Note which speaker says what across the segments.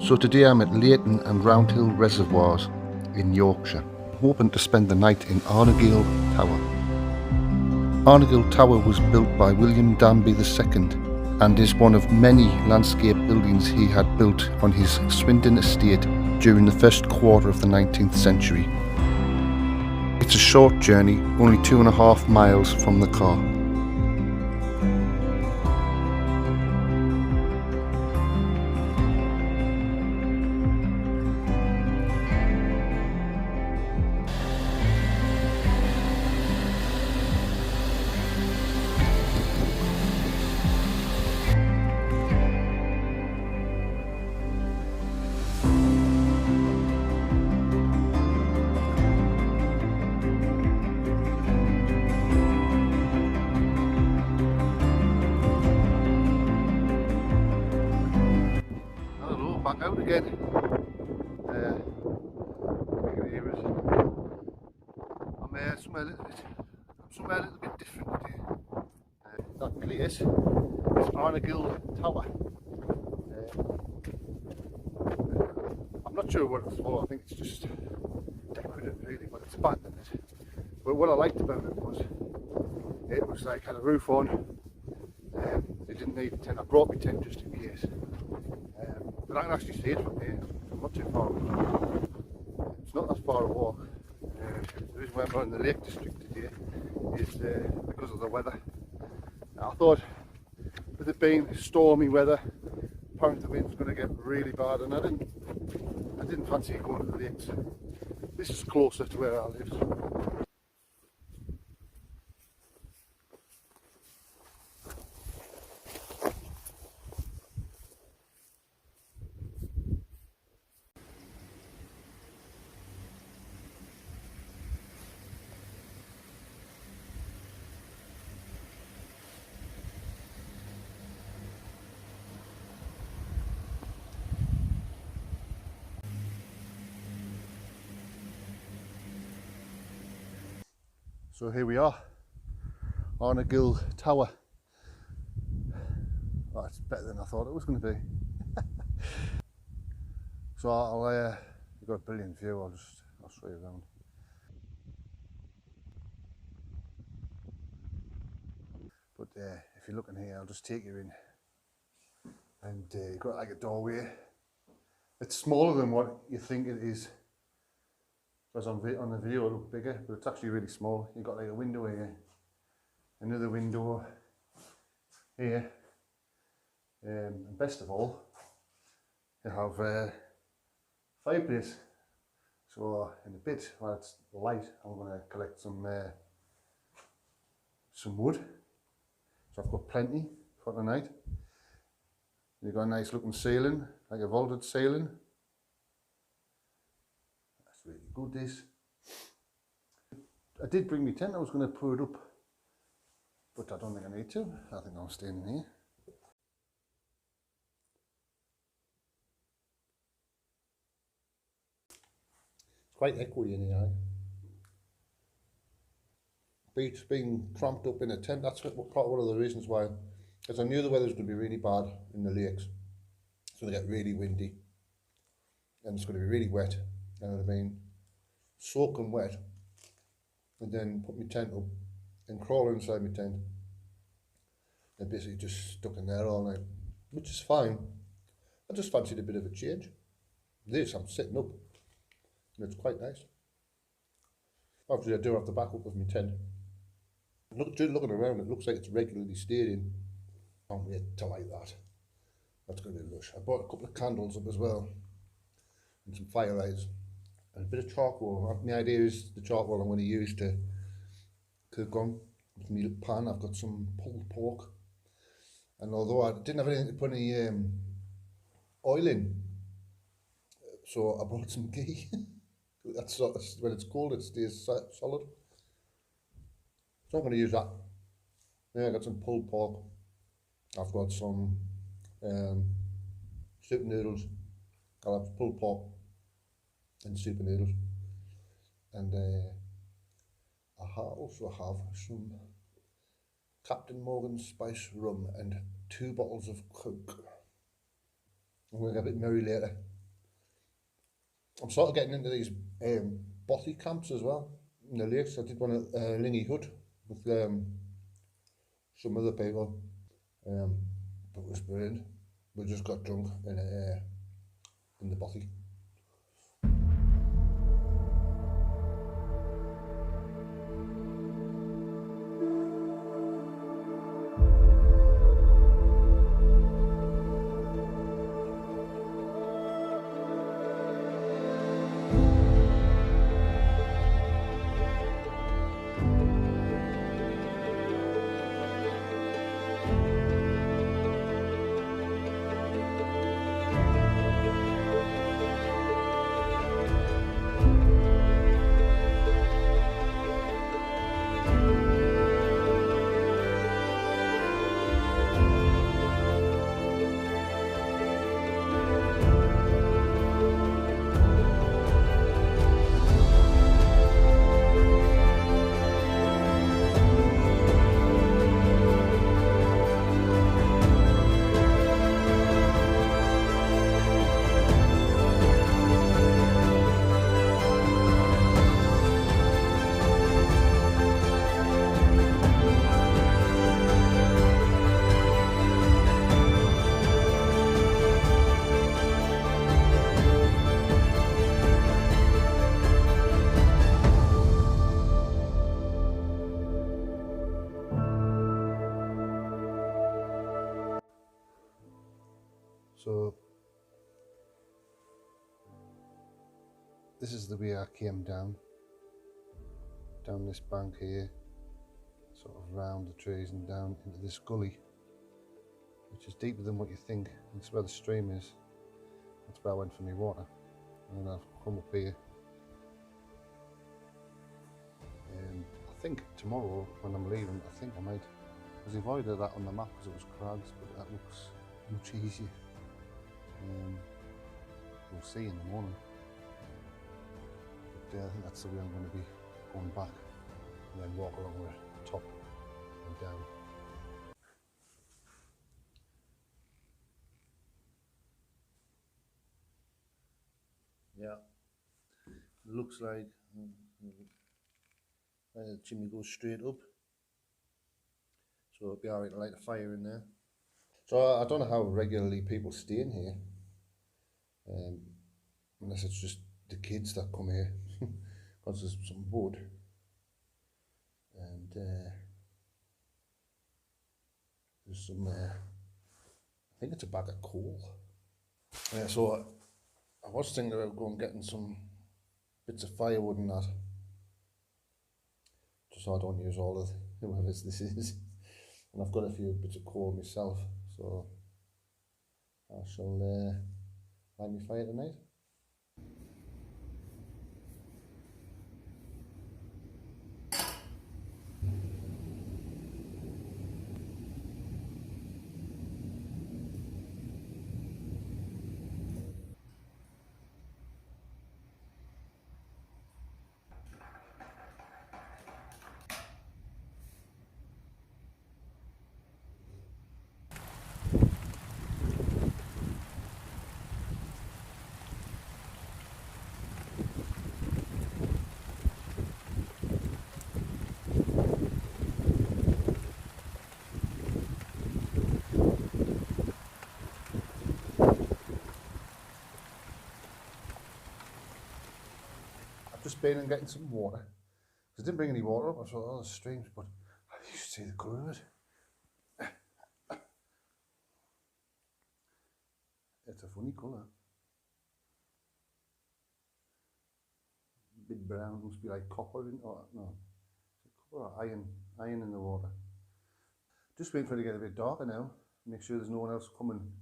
Speaker 1: So today I'm at Leighton and Roundhill Reservoirs in Yorkshire, hoping to spend the night in Arnagill Tower. Arnagill Tower was built by William Danby II and is one of many landscape buildings he had built on his Swindon estate during the first quarter of the 19th century. It's a short journey, only 2.5 miles from the car. Back out again. I'm somewhere a little bit different today. That place is Arnagill Tower. I'm not sure what it's for. I think it's just decorative really, but it's abandoned. But what I liked about it was like had a roof on. They didn't need a tent. I brought my tent just in case. But I can actually see it from here. I'm not too far away. It's not that far a walk. The reason why I'm in the Lake District today is because of the weather. Now, I thought with it being stormy weather, apparently the wind's going to get really bad, and I didn't fancy going to the lakes. This is closer to where I live. So here we are, Arnagill Tower. Oh, it's better than I thought it was going to be. So you've got a brilliant view. I'll show you around. But if you're looking here, I'll just take you in, and you've got like a doorway. It's smaller than what you think it is. Because on the video it looked bigger, but it's actually really small. You've got like a window here, another window here, and best of all, you have a fireplace. So in a bit, while it's light, I'm going to collect some wood. So I've got plenty for tonight. You've got a nice looking ceiling, like a vaulted ceiling. Really good this. I did bring my tent. I was going to put it up, but I don't think I need to. I think I'll stay in here. It's quite echoey in here. Beats being cramped up in a tent. That's one of the reasons why, because I knew the weather was going to be really bad in the lakes. It's going to get really windy, and it's going to be really wet. You know what I mean? Soaking wet, and then put my tent up and crawl inside my tent. And basically just stuck in there all night, which is fine. I just fancied a bit of a change. This, I'm sitting up, and it's quite nice. Obviously, I do have the backup of my tent. Just looking around, it looks like it's regularly stayed in. Can't wait to light that. That's going to be lush. I bought a couple of candles up as well, and some firelights. And a bit of charcoal. My idea is the charcoal I'm going to use to cook on with my pan. I've got some pulled pork, and although I didn't have anything to put any oil in, so I brought some ghee. That's when it's cold, it stays solid. So I'm going to use that. Yeah, I got some pulled pork. I've got some soup noodles. I'll have pulled pork and soup and noodles, and I also have some Captain Morgan spice rum and 2 bottles of Coke. I'm going to get a bit merry later. I'm sort of getting into these bothy camps as well in the lakes. I did one at Lingy Hut with some other people. But it was brilliant. We just got drunk in the bothy. So this is the way I came down this bank here, sort of round the trees and down into this gully, which is deeper than what you think. That's where the stream is. That's where I went for my water. And then I've come up here. I think tomorrow when I'm leaving, I think I might, because I avoided that on the map because it was crags, but that looks much easier. We'll see in the morning. But I think that's the way I'm going to be going back, and then walk along the top and down. Yeah, it looks like the chimney goes straight up, so it'll be alright to light a fire in there. So I don't know how regularly people stay in here, unless it's just the kids that come here, because there's some wood, and there's some, I think it's a bag of coal. So I was thinking about going and getting some bits of firewood and that, just so I don't use all of whoever's this is. And I've got a few bits of coal myself, so I shall light my fire tonight. Just been and getting some water. I didn't bring any water up, I thought, oh, the streams, but you should see the colour of it. It's a funny colour. A bit brown, must be like copper in, or no, copper or iron in the water. Just waiting for it to get a bit darker now. Make sure there's no one else coming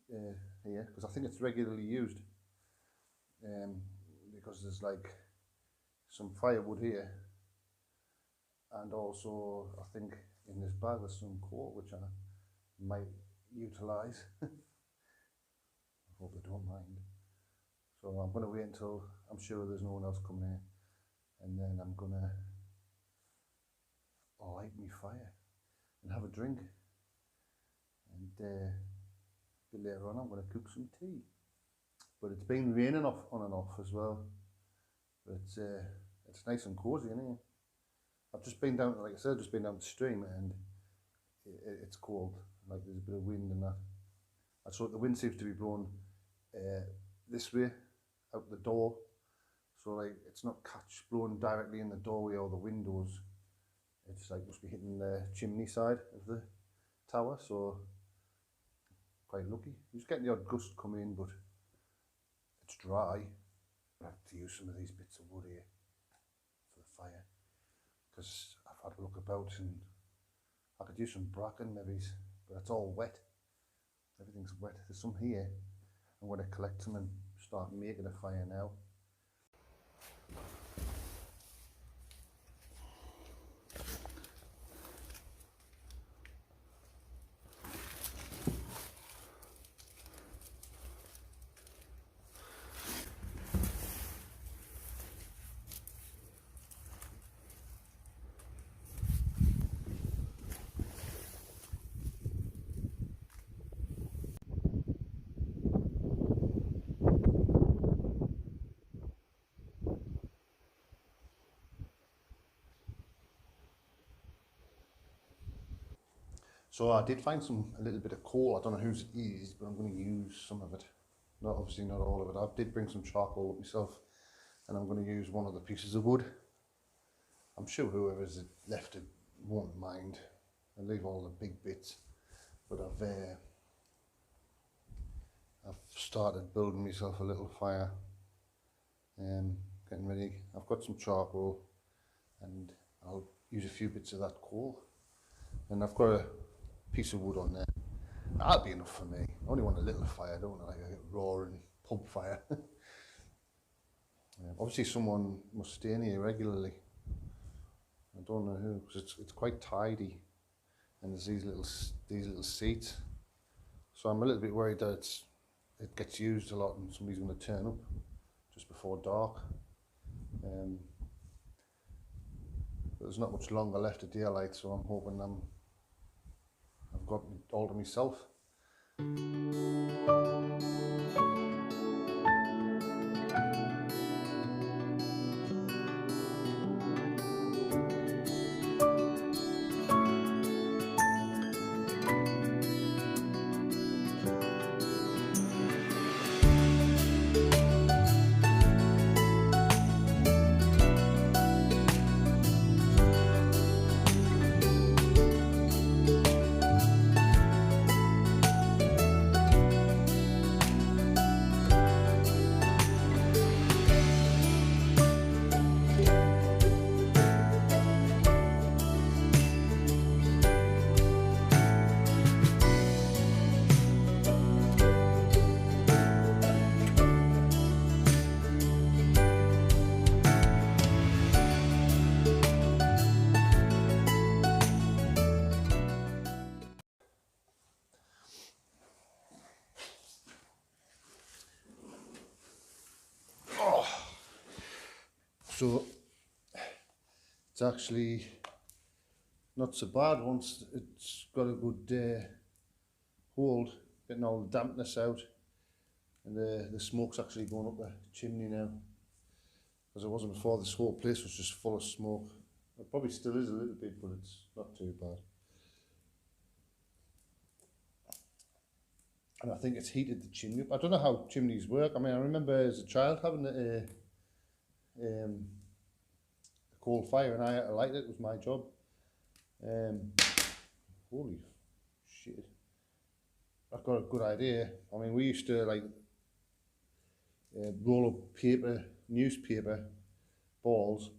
Speaker 1: here, because I think it's regularly used. Because there's like some firewood here, and also I think in this bag there's some coal which I might utilise. I hope they don't mind. So I'm going to wait until I'm sure there's no one else coming here, and then I'm going to light me fire and have a drink, and a bit later on I'm going to cook some tea. but it's been raining off on and off as well. But it's nice and cosy, isn't it? I've just been down, like I said, I've just been down the stream, and it's cold. Like there's a bit of wind and that. And so the wind seems to be blowing this way out the door. So like it's not blowing directly in the doorway or the windows. It's like must be hitting the chimney side of the tower. So quite lucky. You're just getting the odd gust coming in, but it's dry. I have to use some of these bits of wood here for the fire, because I've had a look about and I could use some bracken maybe, but it's all wet. Everything's wet. There's some here. I'm going to collect them and start making a fire now. So I did find a little bit of coal. I don't know whose it is, but I'm going to use some of it. Obviously not all of it. I did bring some charcoal up myself, and I'm going to use one of the pieces of wood. I'm sure whoever's left it won't mind. I'll leave all the big bits, but I've started building myself a little fire. Getting ready. I've got some charcoal, and I'll use a few bits of that coal, and I've got a piece of wood on there. That'll be enough for me. I only want a little fire, don't I? Like a roaring pub fire. Obviously someone must stay in here regularly. I don't know who, because it's quite tidy, and there's these little seats. So I'm a little bit worried that it gets used a lot and somebody's going to turn up just before dark. But there's not much longer left of daylight, so I'm hoping I've got all to myself. So it's actually not so bad once it's got a good hold, getting all the dampness out, and the smoke's actually going up the chimney now. As it wasn't before, this whole place was just full of smoke. It probably still is a little bit, but it's not too bad. And I think it's heated the chimney up. I don't know how chimneys work. I mean, I remember as a child having a coal fire, and I had to light it. It was my job. Holy shit! I've got a good idea. I mean, we used to like roll up newspaper balls,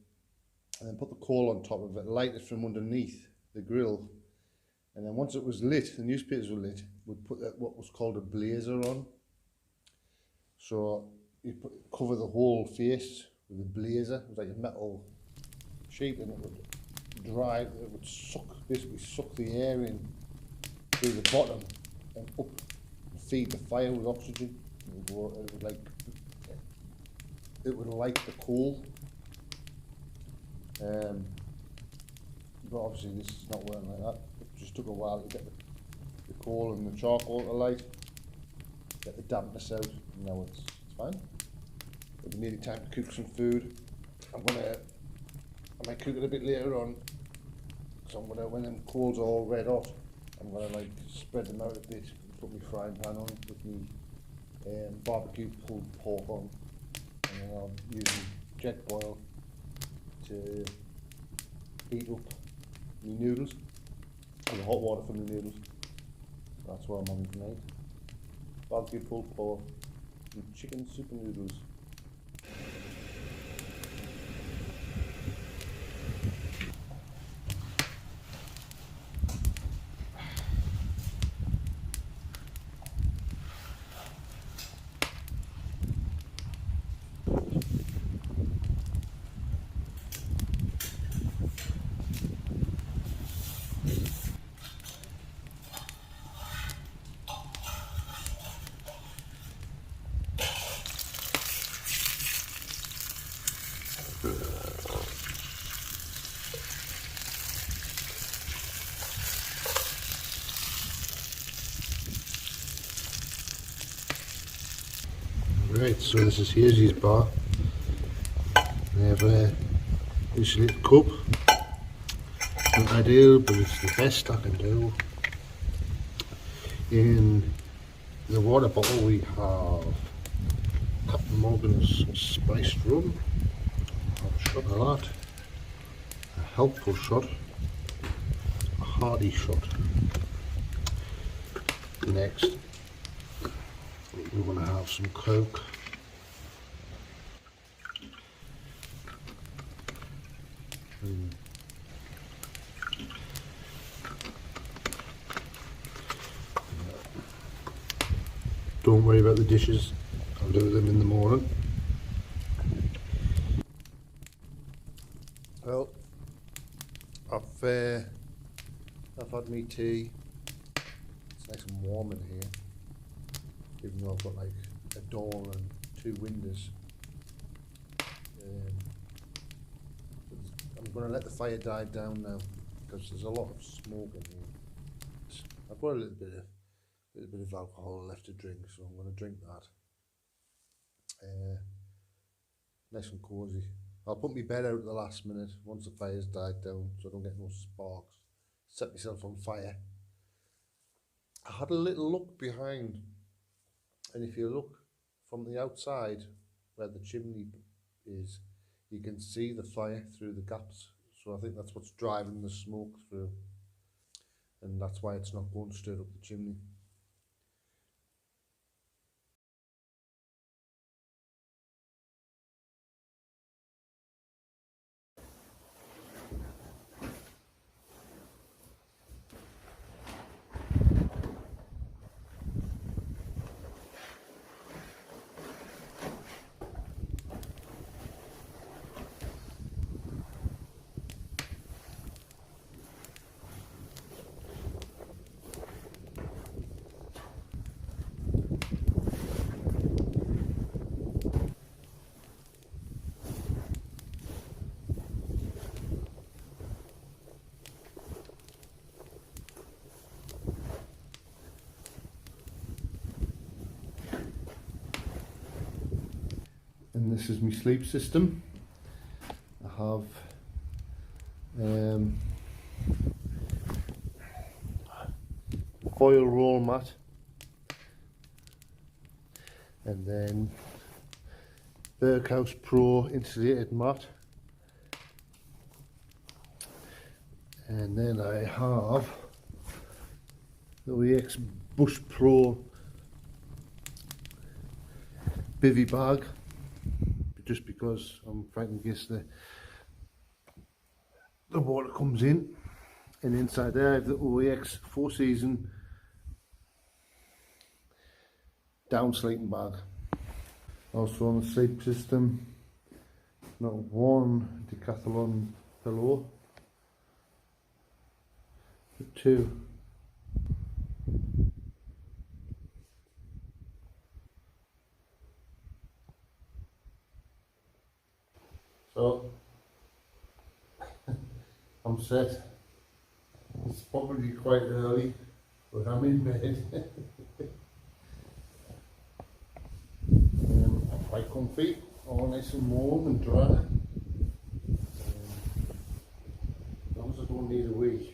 Speaker 1: and then put the coal on top of it, light it from underneath the grill, and then once it was lit, the newspapers were lit, we'd put what was called a blazer on. So you cover the whole face with a blazer. It was like a metal sheet, and it would basically suck the air in through the bottom and up and feed the fire with oxygen. It would light the coal. But obviously this is not working like that. It just took a while to get the coal and the charcoal to light, get the dampness out, and now it's fine. It'll be nearly time to cook some food. I might cook it a bit later on. So when them coals are all red hot, I'm gonna like spread them out a bit, put my frying pan on with my barbecue pulled pork on, and then I'll use my jet boil to heat up my noodles, and the hot water for the noodles. So that's what I'm on tonight. Barbecue pulled pork and chicken super noodles. Right, so this is Hazy's bar. They have this little cup. Not ideal, but it's the best I can do. In the water bottle we have Captain Morgan's spiced rum. Have a shot of that. A helpful shot. A hearty shot. Next, we want to have some Coke. Don't worry about the dishes, I'll do them in the morning. Well, I've had me tea. It's nice and warm in here, even though I've got like a door and 2 windows. I'm going to let the fire die down now because there's a lot of smoke in here. I've got a little bit of alcohol left to drink, so I'm going to drink that. Nice and cosy. I'll put my bed out at the last minute once the fire's died down, so I don't get no sparks. Set myself on fire. I had a little look behind, and if you look from the outside where the chimney is, you can see the fire through the gaps. So I think that's what's driving the smoke through, and that's why it's not going straight up the chimney. And this is my sleep system. I have foil roll mat, and then Berghaus Pro insulated mat, and then I have the OEX Bush Pro bivy bag, just because I'm frightened in case the water comes in. And inside there I have the OEX 4-season down sleeping bag. Also on the sleep system, not one decathlon pillow, but 2. So I'm set. It's probably quite early, but I'm in bed. quite comfy, all nice and warm and dry. As long as I don't need a wee,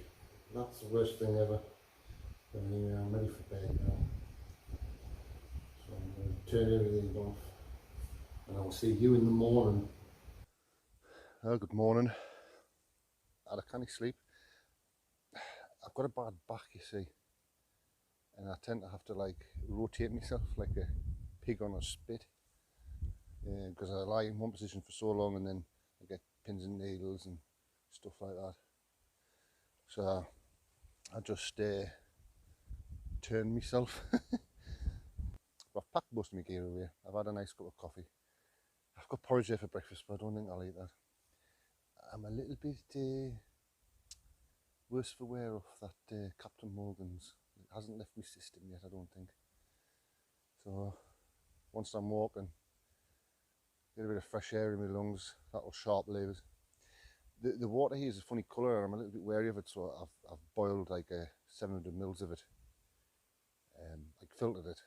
Speaker 1: that's the worst thing ever. But anyway, I'm ready for bed now. So I'm going to turn everything off and I'll see you in the morning. Oh, good morning. I can't sleep. I've got a bad back, you see, and I tend to have to like rotate myself like a pig on a spit, because I lie in one position for so long and then I get pins and needles and stuff like that. So I just turn myself. I've packed most of my gear away. I've had a nice cup of coffee. I've got porridge here for breakfast, but I don't think I'll eat that. I'm a little bit worse for wear of that Captain Morgan's. It hasn't left my system yet, I don't think. So once I'm walking, get a bit of fresh air in my lungs, that'll sharp levers. The water here is a funny colour and I'm a little bit wary of it, so I've boiled like 700 mils of it, like filtered it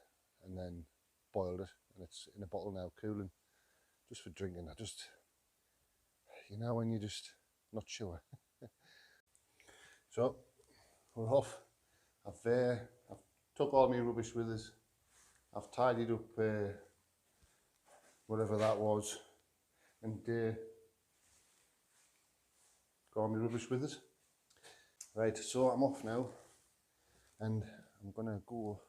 Speaker 1: and then boiled it, and it's in a bottle now cooling, just for drinking. I just, you know, when you're just not sure. So we're off. I've took all my rubbish with us. I've tidied up whatever that was, and got all my rubbish with us. Right, so I'm off now, and I'm gonna go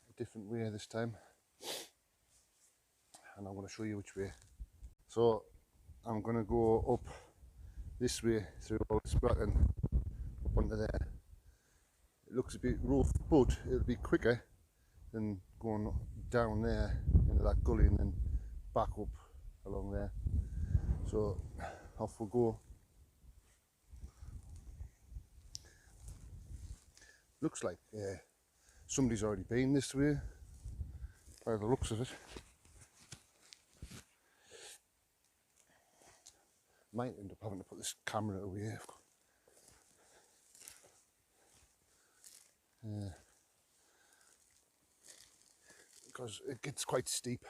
Speaker 1: a different way this time, and I'm gonna show you which way. So I'm gonna go up this way through all this bracken up onto there. It looks a bit rough, but it'll be quicker than going down there into that gully and then back up along there. So off we go. Looks like somebody's already been this way by the looks of it. Might end up having to put this camera away. Because it gets quite steep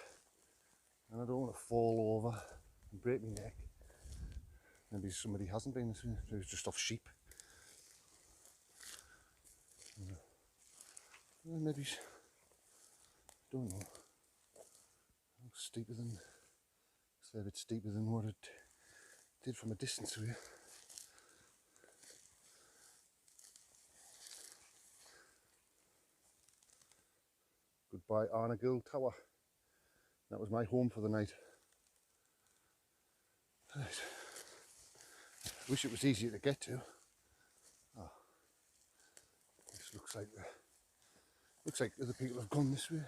Speaker 1: and I don't want to fall over and break my neck. Maybe somebody hasn't been this way, maybe it's just off sheep. Maybe, don't know. Steeper than, it's a bit steeper than what it did from a distance away. Goodbye Arnagill Tower. That was my home for the night. Right. Wish it was easier to get to. Oh. This looks like other people have gone this way.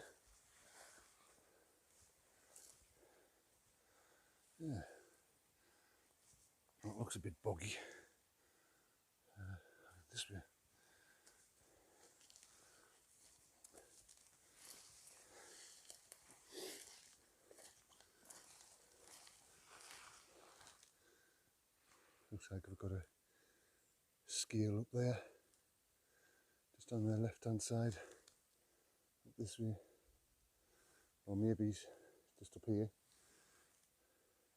Speaker 1: Yeah. It looks a bit boggy. This way. Looks like I've got a scale up there, just on the left hand side, up this way, or maybe just up here.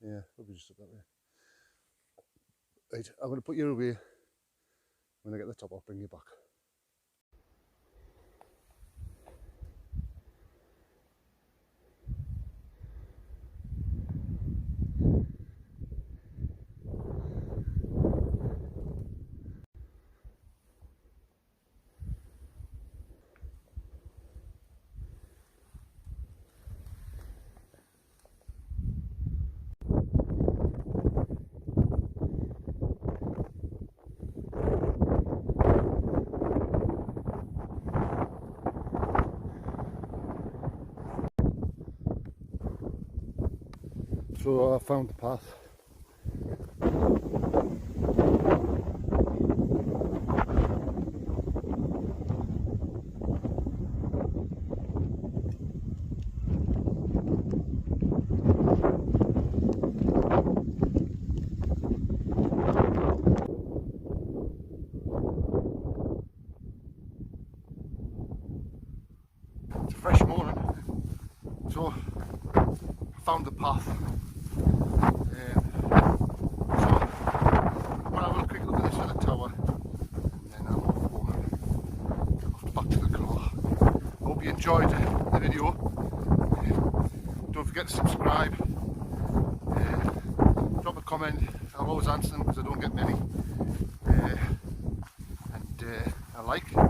Speaker 1: Yeah, probably just up that way. Right, I'm going to put you away. When I get the top, I'll bring you back. So I found the path. It's a fresh morning. So hope you enjoyed the video. Don't forget to subscribe. Drop a comment. I'll always answer them because I don't get many. And a like.